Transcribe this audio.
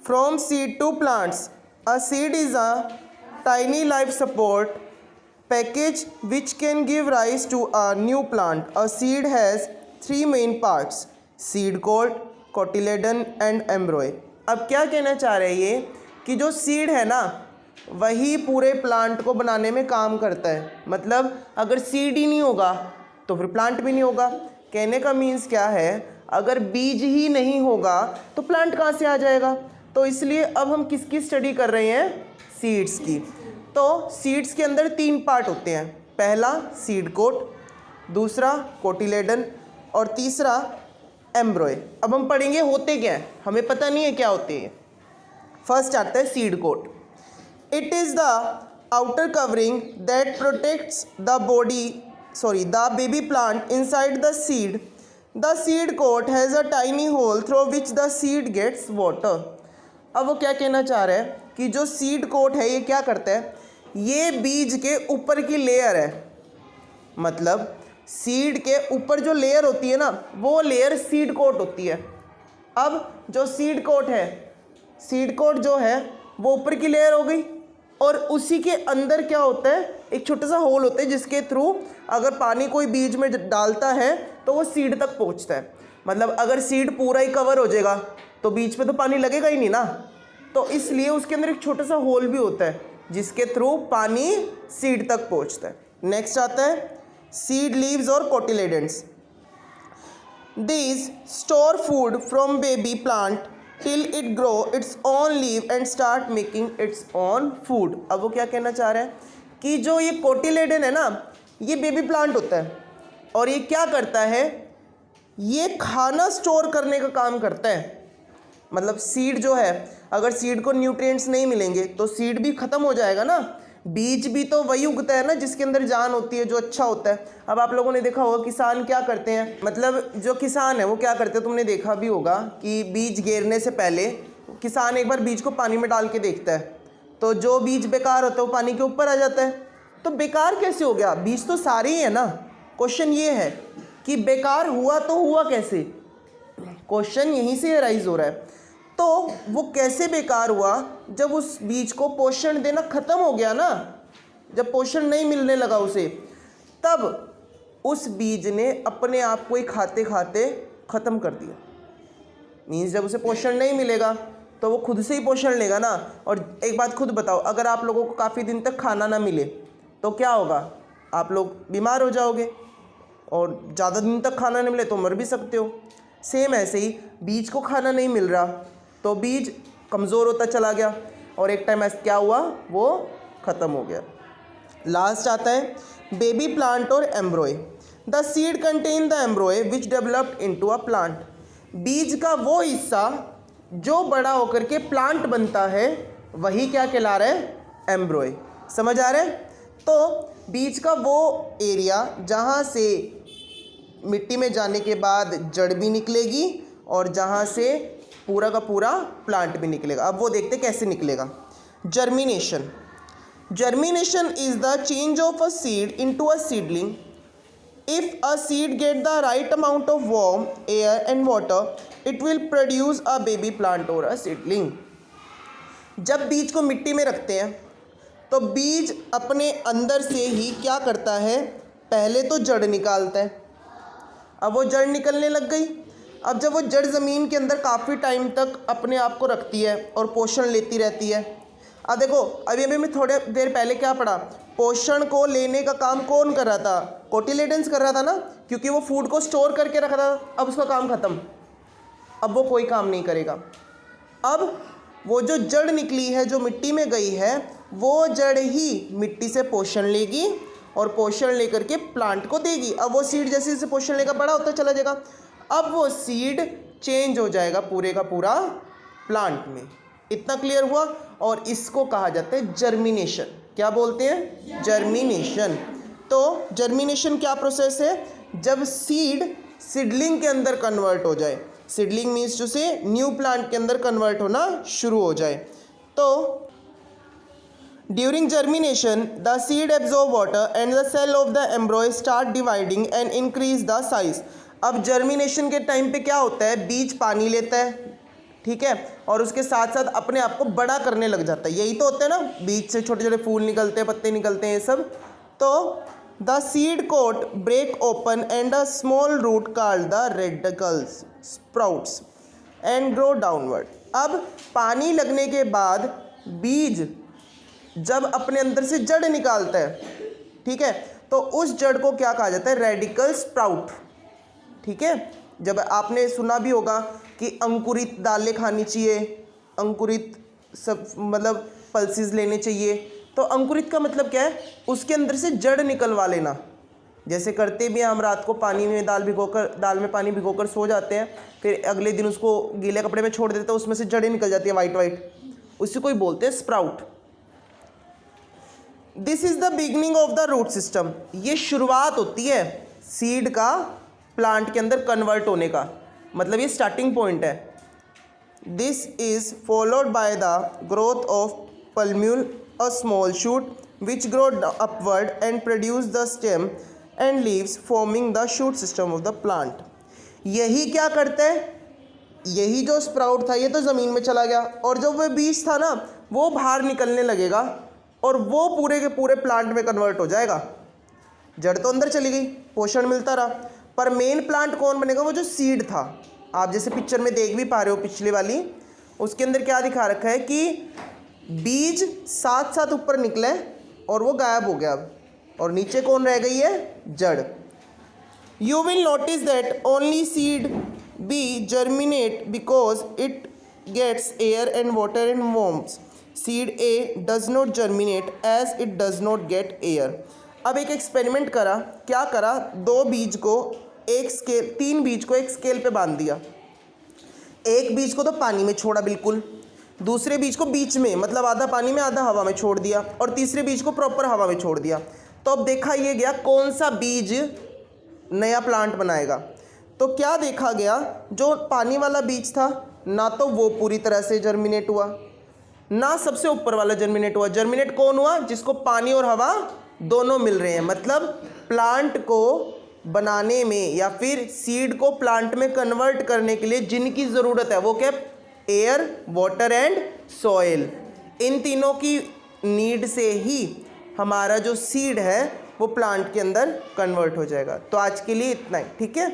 From seed to plants. A seed is a tiny life support package which can give rise to a new plant. A seed has three main parts: seed coat, cotyledon and embryo. अब क्या कहना चाह रहे हैं ये कि जो seed है ना वही पूरे प्लांट को बनाने में काम करता है। मतलब अगर सीड ही नहीं होगा तो फिर प्लांट भी नहीं होगा। कहने का मीन्स क्या है, अगर बीज ही नहीं होगा तो प्लांट कहाँ से आ जाएगा। तो इसलिए अब हम किसकी स्टडी कर रहे हैं, सीड्स की। तो सीड्स के अंदर तीन पार्ट होते हैं, पहला सीड कोट, दूसरा कोटिलेडन और तीसरा एम्ब्रॉय। अब हम पढ़ेंगे होते क्या हैं, हमें पता नहीं है क्या होते हैं। फर्स्ट आता है seed coat. It is the outer covering that protects the baby plant inside the seed. The seed coat has a tiny hole through which the seed gets water. अब वो क्या कहना चाह रहे हैं कि जो सीड कोट है ये क्या करता है, ये बीज के ऊपर की लेयर है। मतलब सीड के ऊपर जो लेयर होती है ना वो लेयर सीड कोट होती है। अब जो सीड कोट है, सीड कोट जो है वो ऊपर की लेयर हो गई और उसी के अंदर क्या होता है, एक छोटा सा होल होता है जिसके थ्रू अगर पानी कोई बीज में डालता है तो वो सीड तक पहुंचता है। मतलब अगर सीड पूरा ही कवर हो जाएगा तो बीज पे तो पानी लगेगा ही नहीं ना, तो इसलिए उसके अंदर एक छोटा सा होल भी होता है जिसके थ्रू पानी सीड तक पहुंचता है। नेक्स्ट आता है सीड लीव्स और cotyledons. These store food from baby plant till it grow its own leave and start making its own food. अब वो क्या कहना चाह रहे हैं कि जो ये कोटिलेडन है ना ये बेबी प्लांट होता है और ये क्या करता है, ये खाना स्टोर करने का काम करता है। मतलब सीड जो है, अगर सीड को न्यूट्रिएंट्स नहीं मिलेंगे तो सीड भी ख़त्म हो जाएगा ना। बीज भी तो वही उगता है ना जिसके अंदर जान होती है, जो अच्छा होता है। अब आप लोगों ने देखा होगा किसान क्या करते हैं, मतलब जो किसान है वो क्या करते हैं, तुमने देखा भी होगा कि बीज गिरने से पहले किसान एक बार बीज को पानी में डाल के देखता है, तो जो बीज बेकार होता है वो पानी के ऊपर आ जाता है। तो बेकार कैसे हो गया, बीज तो सारे ही है ना। क्वेश्चन ये है कि बेकार हुआ तो हुआ कैसे, क्वेश्चन यहीं से राइज हो रहा है। तो वो कैसे बेकार हुआ, जब उस बीज को पोषण देना ख़त्म हो गया ना, जब पोषण नहीं मिलने लगा उसे, तब उस बीज ने अपने आप को ही खाते खाते ख़त्म कर दिया। मीन्स जब उसे पोषण नहीं मिलेगा तो वो खुद से ही पोषण लेगा ना। और एक बात खुद बताओ, अगर आप लोगों को काफ़ी दिन तक खाना ना मिले तो क्या होगा, आप लोग बीमार हो जाओगे और ज़्यादा दिन तक खाना नहीं मिले तो मर भी सकते हो। सेम ऐसे ही बीज को खाना नहीं मिल रहा तो बीज कमज़ोर होता चला गया और एक टाइम ऐसा क्या हुआ, वो ख़त्म हो गया। लास्ट आता है बेबी प्लांट और एम्ब्रॉय। The seed contain the एम्ब्रॉय which developed into a plant. बीज का वो हिस्सा जो बड़ा होकर के प्लांट बनता है वही क्या कहला रहा है, एम्ब्रॉय। समझ आ रहा है। तो बीज का वो एरिया जहाँ से मिट्टी में जाने के बाद जड़ भी निकलेगी और जहाँ से पूरा का पूरा प्लांट भी निकलेगा। अब वो देखते कैसे निकलेगा। Germination. Germination is the change of a seed into a seedling. If a seed get the right amount of warm air and water it will produce a baby plant और अ सीडलिंग। जब बीज को मिट्टी में रखते हैं तो बीज अपने अंदर से ही क्या करता है, पहले तो जड़ निकालता है। अब वो जड़ निकलने लग गई। अब जब वो जड़ ज़मीन के अंदर काफ़ी टाइम तक अपने आप को रखती है और पोषण लेती रहती है। अब देखो अभी मैं थोड़े देर पहले क्या पढ़ा, पोषण को लेने का काम कौन कर रहा था, कोटिलेडन्स कर रहा था ना, क्योंकि वो फूड को स्टोर करके रखा था। अब उसका काम ख़त्म, अब वो कोई काम नहीं करेगा। अब वो जो जड़ निकली है, जो मिट्टी में गई है, वो जड़ ही मिट्टी से पोषण लेगी और पोषण लेकर के प्लांट को देगी। अब वो सीड जैसे जैसे पोषण लेकर बड़ा होता चला जाएगा, अब वो सीड चेंज हो जाएगा पूरे का पूरा प्लांट में। इतना क्लियर हुआ। और इसको कहा जाता है जर्मिनेशन। क्या बोलते हैं, जर्मिनेशन। तो जर्मिनेशन क्या प्रोसेस है, जब सीड सीडलिंग के अंदर कन्वर्ट हो जाए। सीडलिंग मीन्स टू से न्यू प्लांट के अंदर कन्वर्ट होना शुरू हो जाए। तो During germination, the seed absorb water and the cell of the embryo start dividing and increase the size. अब जर्मिनेशन के टाइम पे क्या होता है, बीज पानी लेता है, ठीक है, और उसके साथ साथ अपने आप को बड़ा करने लग जाता है। यही तो होता है ना, बीज से छोटे छोटे फूल निकलते हैं, पत्ते निकलते हैं, ये सब। तो the seed coat break open and a small root called the radicles sprouts and grow downward. अब पानी लगने के बाद बीज जब अपने अंदर से जड़ निकालता है, ठीक है, तो उस जड़ को क्या कहा जाता है? Radical sprout. ठीक है, जब आपने सुना भी होगा कि अंकुरित दालें खानी चाहिए, अंकुरित सब मतलब पल्सेस लेने चाहिए, तो अंकुरित का मतलब क्या है? उसके अंदर से जड़ निकलवा लेना। जैसे करते भी हैं हम, रात को पानी में दाल में पानी भिगोकर सो जाते हैं, फिर अगले दिन उसको गीले कपड़े में छोड़ देते हैं, उसमें से जड़ें निकल जाती है वाइट वाइट, उसी को ही बोलते हैं sprout. This is the beginning of the root system. ये शुरुआत होती है सीड का प्लांट के अंदर कन्वर्ट होने का, मतलब ये स्टार्टिंग पॉइंट है। This is followed by the growth of plumule, a small shoot which grow upward and produce the stem and leaves forming the shoot system of the plant. यही क्या करते हैं? यही जो स्प्राउट था ये तो ज़मीन में चला गया, और जो वो बीज था ना वो बाहर निकलने लगेगा, और वो पूरे के पूरे प्लांट में कन्वर्ट हो जाएगा। जड़ तो अंदर चली गई, पोषण मिलता रहा, पर मेन प्लांट कौन बनेगा? वो जो सीड था। आप जैसे पिक्चर में देख भी पा रहे हो पिछली वाली, उसके अंदर क्या दिखा रखा है कि बीज साथ साथ ऊपर निकले और वो गायब हो गया अब, और नीचे कौन रह गई है? जड़। You will notice that only seed B germinate because it gets air and water and warms. Seed A does not germinate as it does not get air. अब एक एक्सपेरिमेंट करा, क्या करा? तीन बीज को एक स्केल पे बांध दिया। एक बीज को तो पानी में छोड़ा बिल्कुल, दूसरे बीज को बीच में मतलब आधा पानी में आधा हवा में छोड़ दिया, और तीसरे बीज को प्रॉपर हवा में छोड़ दिया। तो अब देखा ये गया कौन सा बीज नया प्लांट बनाएगा। तो क्या देखा गया? जो पानी वाला बीज था ना तो वो पूरी तरह से जर्मिनेट हुआ, ना सबसे ऊपर वाला जर्मिनेट हुआ। जर्मिनेट कौन हुआ? जिसको पानी और हवा दोनों मिल रहे हैं। मतलब प्लांट को बनाने में या फिर सीड को प्लांट में कन्वर्ट करने के लिए जिनकी ज़रूरत है वो क्या? Air, water and soil. इन तीनों की नीड से ही हमारा जो सीड है वो प्लांट के अंदर कन्वर्ट हो जाएगा। तो आज के लिए इतना ही, ठीक है।